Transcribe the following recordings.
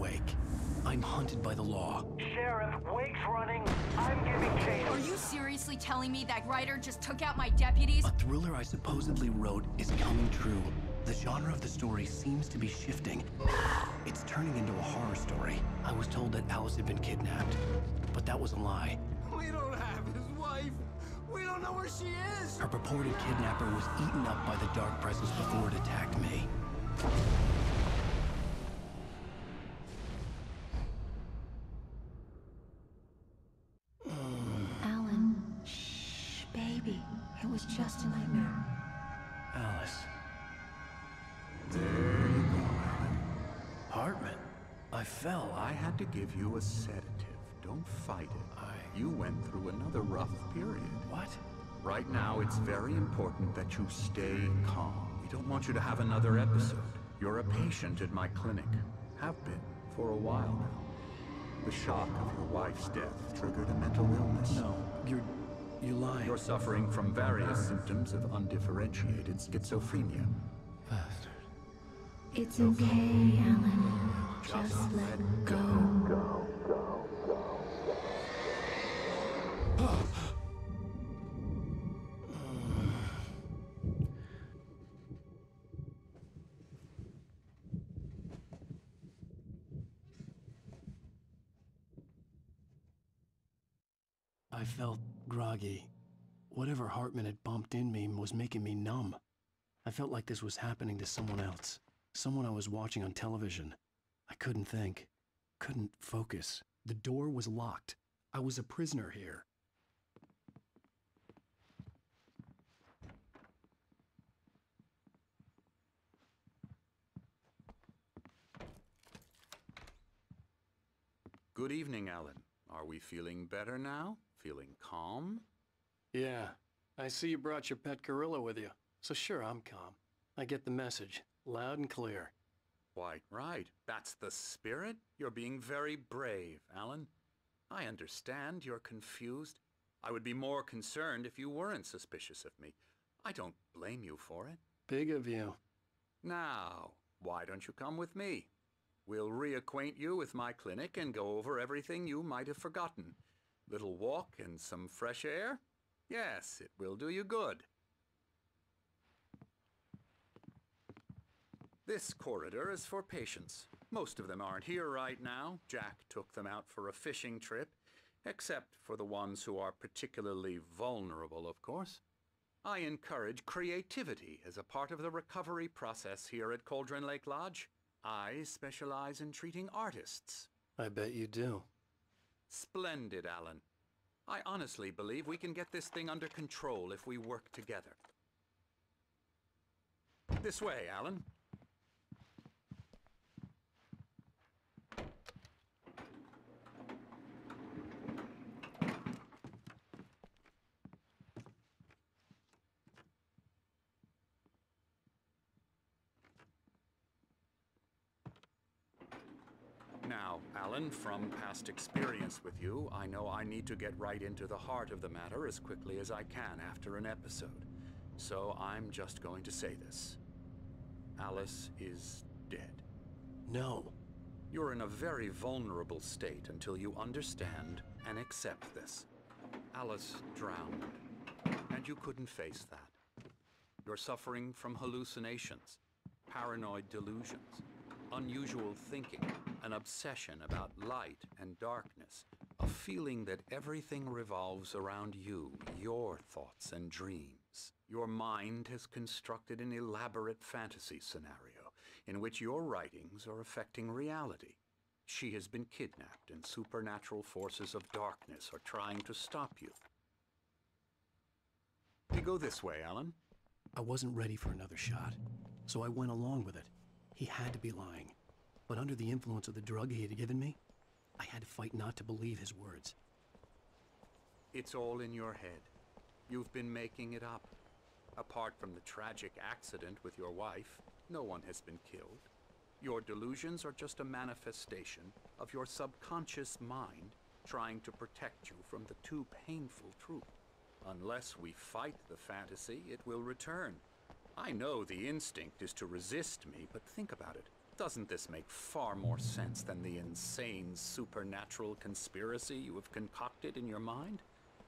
Wake. I'm hunted by the law. Sheriff, Wake's running. I'm giving chase. Are you seriously telling me that writer just took out my deputies? A thriller I supposedly wrote is coming true. The genre of the story seems to be shifting. It's turning into a horror story. I was told that Alice had been kidnapped, but that was a lie. We don't have his wife. We don't know where she is. Her purported kidnapper was eaten up by the dark presence before it attacked me. Alan, shh, baby. It was just a nightmare. Alice. There you go, Alan. Hartman. I fell. I had to give you a sedative. Don't fight it. You went through another rough period. What? Right now, it's very important that you stay calm. We don't want you to have another episode. You're a patient at my clinic. Have been for a while now. The shock of your wife's death triggered a mental illness. No, you're lying. You're suffering from various symptoms of undifferentiated schizophrenia. Bastard. It's okay, Alan. Just let go. I felt groggy. Whatever Hartman had bumped in me was making me numb. I felt like this was happening to someone else. Someone I was watching on television. I couldn't think. Couldn't focus. The door was locked. I was a prisoner here. Good evening, Alan. Are we feeling better now? Feeling calm? Yeah, I see you brought your pet gorilla with you. So sure, I'm calm. I get the message, loud and clear. Quite right. That's the spirit. You're being very brave, Alan. I understand you're confused. I would be more concerned if you weren't suspicious of me. I don't blame you for it. Big of you. Now, why don't you come with me? We'll reacquaint you with my clinic and go over everything you might have forgotten. Little walk and some fresh air? Yes, it will do you good. This corridor is for patients. Most of them aren't here right now. Jack took them out for a fishing trip, except for the ones who are particularly vulnerable, of course. I encourage creativity as a part of the recovery process here at Cauldron Lake Lodge. I specialize in treating artists. I bet you do. Splendid, Alan. I honestly believe we can get this thing under control if we work together. This way, Alan. Now, Alan, from past experience with you, I know I need to get right into the heart of the matter as quickly as I can after an episode. So I'm just going to say this. Alice is dead. No. You're in a very vulnerable state until you understand and accept this. Alice drowned, and you couldn't face that. You're suffering from hallucinations, paranoid delusions, unusual thinking, an obsession about light and darkness, a feeling that everything revolves around you, your thoughts and dreams. Your mind has constructed an elaborate fantasy scenario in which your writings are affecting reality. She has been kidnapped and supernatural forces of darkness are trying to stop you. You go this way, Alan. I wasn't ready for another shot, so I went along with it. He had to be lying. But under the influence of the drug he had given me, I had to fight not to believe his words. It's all in your head. You've been making it up. Apart from the tragic accident with your wife, no one has been killed. Your delusions are just a manifestation of your subconscious mind trying to protect you from the too painful truth. Unless we fight the fantasy, it will return. I know the instinct is to resist me, but think about it. Doesn't this make far more sense than the insane supernatural conspiracy you have concocted in your mind?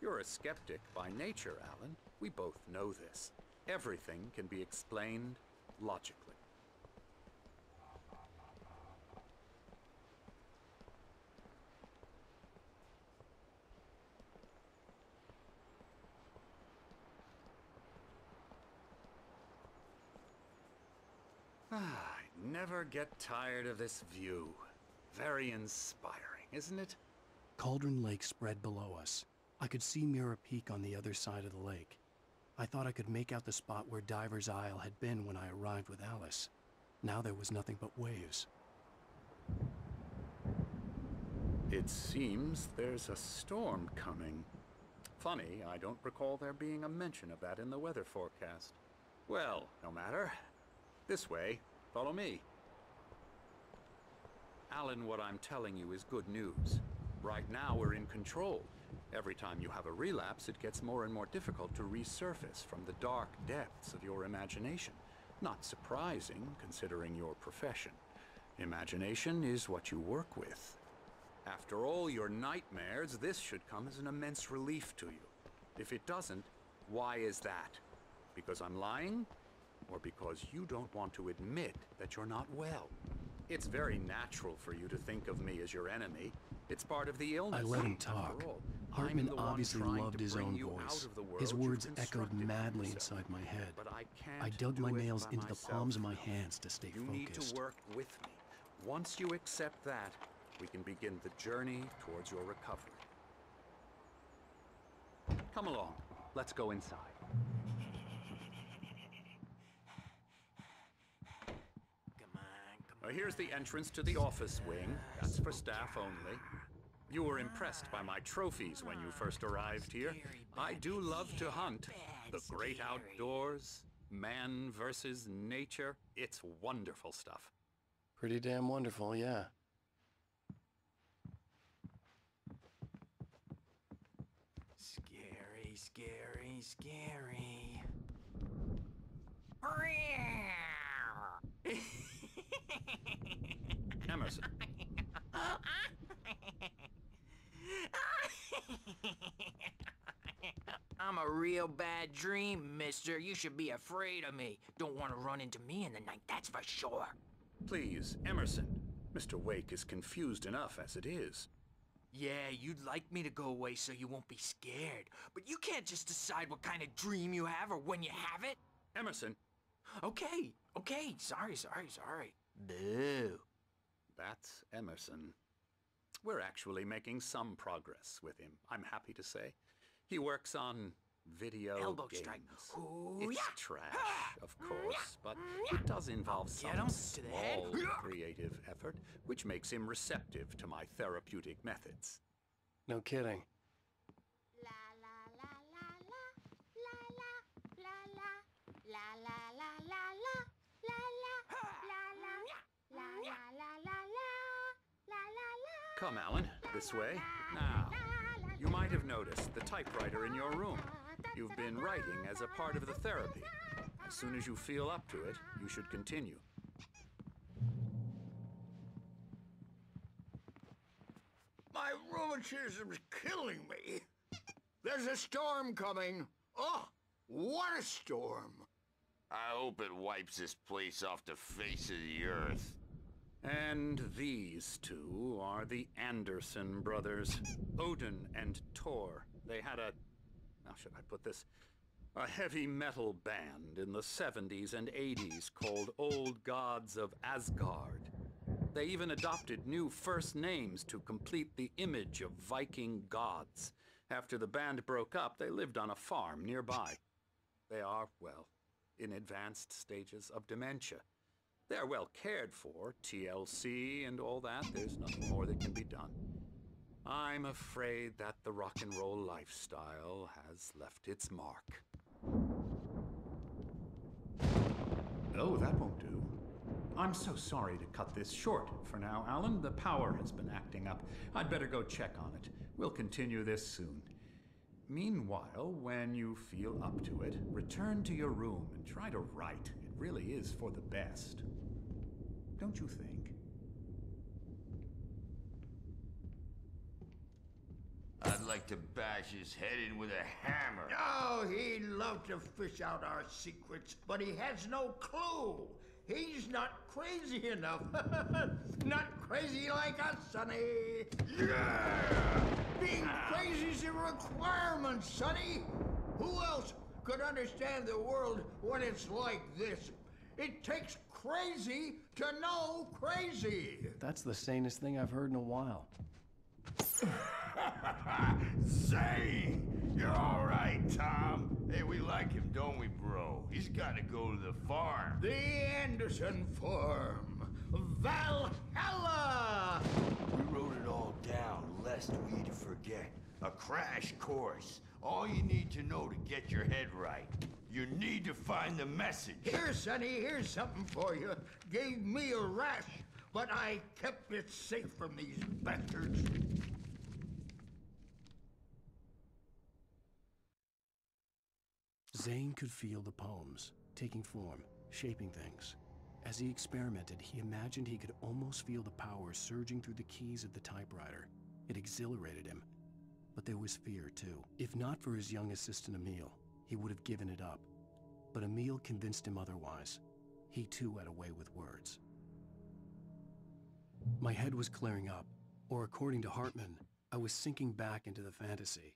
You're a skeptic by nature, Alan. We both know this. Everything can be explained logically. I never get tired of this view. Very inspiring, isn't it? Cauldron Lake spread below us. I could see Mirror Peak on the other side of the lake. I thought I could make out the spot where Diver's Isle had been when I arrived with Alice. Now there was nothing but waves. It seems there's a storm coming. Funny, I don't recall there being a mention of that in the weather forecast. Well, no matter. This way. Follow me. Alan, what I'm telling you is good news. Right now, we're in control. Every time you have a relapse, it gets more and more difficult to resurface from the dark depths of your imagination. Not surprising, considering your profession. Imagination is what you work with. After all your nightmares, this should come as an immense relief to you. If it doesn't, why is that? Because I'm lying? Or because you don't want to admit that you're not well? It's very natural for you to think of me as your enemy. It's part of the illness. I let him talk. Hartman obviously loved his own voice. His words echoed madly inside my head. But I dug my nails into the palms of my hands to stay focused. You need to work with me. Once you accept that, we can begin the journey towards your recovery. Come along. Let's go inside. Here's the entrance to the office wing. That's for staff only. You were impressed by my trophies when you first arrived here. I do love to hunt. The great outdoors, man versus nature. It's wonderful stuff. Pretty damn wonderful, yeah. Scary, scary, scary. Emerson. I'm a real bad dream, mister. You should be afraid of me. Don't want to run into me in the night, that's for sure. Please, Emerson. Mr. Wake is confused enough as it is. Yeah, you'd like me to go away so you won't be scared. But you can't just decide what kind of dream you have or when you have it. Emerson. Okay. Sorry. Boo. That's Emerson. We're actually making some progress with him, I'm happy to say. He works on video Elbow games. strike. Ooh, It's yeah. trash, of course, but it does involve Get him some to the head. small creative effort, which makes him receptive to my therapeutic methods. No kidding. Come, Alan, this way. Now, you might have noticed the typewriter in your room. You've been writing as a part of the therapy. As soon as you feel up to it, you should continue. My rheumatism's killing me. There's a storm coming. Oh, what a storm. I hope it wipes this place off the face of the earth. And these two are the Anderson brothers, Odin and Tor. They had how should I put this? A heavy metal band in the 70s and 80s called Old Gods of Asgard. They even adopted new first names to complete the image of Viking gods. After the band broke up, they lived on a farm nearby. They are, well, in advanced stages of dementia. They're well cared for, TLC and all that. There's nothing more that can be done. I'm afraid that the rock and roll lifestyle has left its mark. Oh, that won't do. I'm so sorry to cut this short for now, Alan. The power has been acting up. I'd better go check on it. We'll continue this soon. Meanwhile, when you feel up to it, return to your room and try to write. It really is for the best. don't you think? I'd like to bash his head in with a hammer. Oh, he'd love to fish out our secrets, but he has no clue. He's not crazy enough. Not crazy like us, Sonny. Yeah! Being crazy's a requirement, Sonny. Who else could understand the world when it's like this? It takes crazy to know crazy. That's the sanest thing I've heard in a while. Zane! You're all right, Tom. Hey, we like him, don't we, bro? He's got to go to the farm. The Anderson Farm. Valhalla! We wrote it all down, lest we forget. A crash course. All you need to know to get your head right. You need to find the message. Here, Sonny, here's something for you. Gave me a rash, but I kept it safe from these bastards. Zane could feel the poems, taking form, shaping things. As he experimented, he imagined he could almost feel the power surging through the keys of the typewriter. It exhilarated him. But there was fear, too. If not for his young assistant Emil, he would have given it up. But Emil convinced him otherwise. He too had a way with words. My head was clearing up, or according to Hartman, I was sinking back into the fantasy.